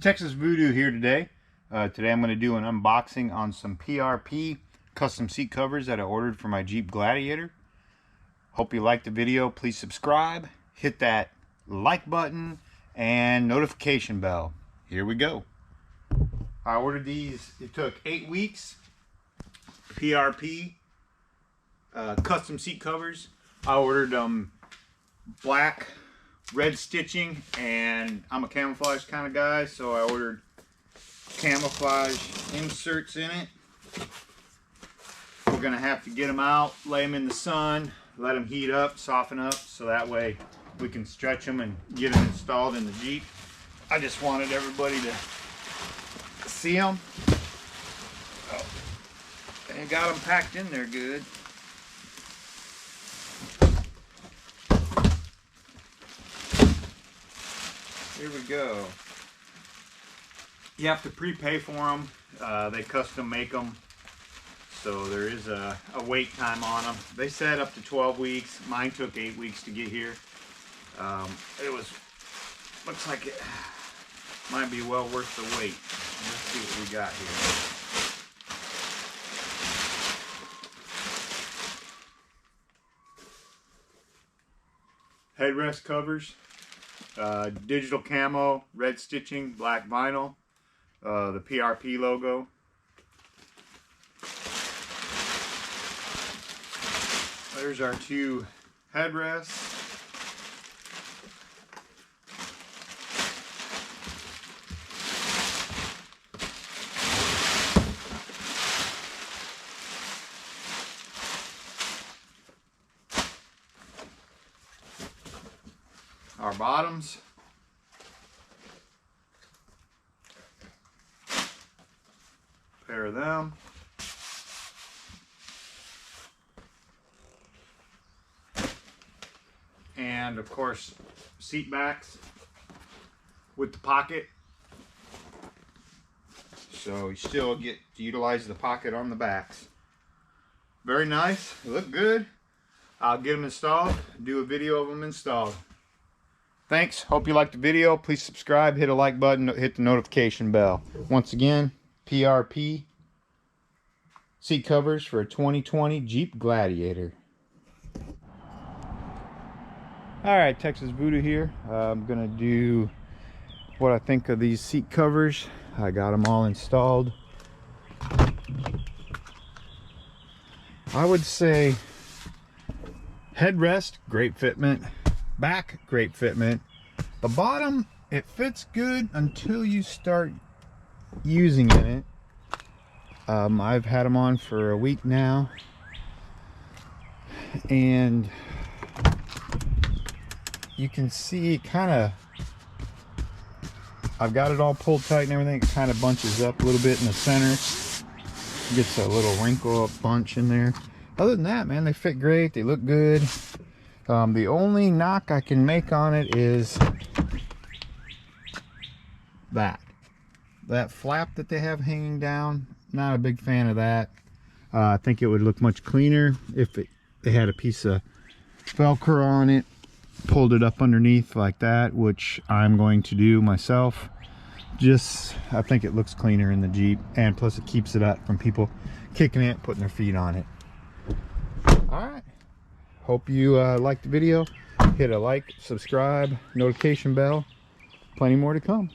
Texas Voodoo here today. Today I'm going to do an unboxing on some PRP custom seat covers that I ordered for my Jeep Gladiator. Hope you liked the video. Please subscribe, hit that like button, and notification bell. Here we go. I ordered these. It took 8 weeks. PRP custom seat covers. I ordered black, red stitching, and I'm a camouflage kind of guy, so I ordered camouflage inserts in it. We're gonna have to get them out, lay them in the sun, let them heat up, soften up, so that way we can stretch them and get them installed in the Jeep. I just wanted everybody to see them. Oh, they got them packed in there good. Here we go. You have to prepay for them. They custom make them, so there is a wait time on them. They said up to 12 weeks. Mine took 8 weeks to get here. Looks like it might be well worth the wait. Let's see what we got here. Headrest covers. Digital camo, red stitching, black vinyl, the PRP logo. There's our two headrests. Our bottoms. Pair of them. And of course, seat backs with the pocket. So you still get to utilize the pocket on the backs. Very nice. They look good. I'll get them installed. Do a video of them installed. Thanks. Hope you liked the video. Please subscribe, hit a like button, hit the notification bell. Once again, PRP seat covers for a 2020 Jeep Gladiator. Alright, Texas Voodoo here. I'm going to do what I think of these seat covers. I got them all installed. I would say headrest, great fitment. Back, great fitment. The bottom, it fits good until you start using it. I've had them on for a week now, and you can see I've got it all pulled tight and everything. It kind of bunches up a little bit in the center. Gets a little wrinkle up bunch in there. Other than that, man, they fit great. They look good. The only knock I can make on it is that flap that they have hanging down. Not a big fan of that. I think it would look much cleaner if they had a piece of Velcro on it, pulled it up underneath like that, which I'm going to do myself. I think it looks cleaner in the Jeep, and plus it keeps it up from people kicking it, putting their feet on it. All right. Hope you liked the video. Hit a like, subscribe, notification bell. Plenty more to come.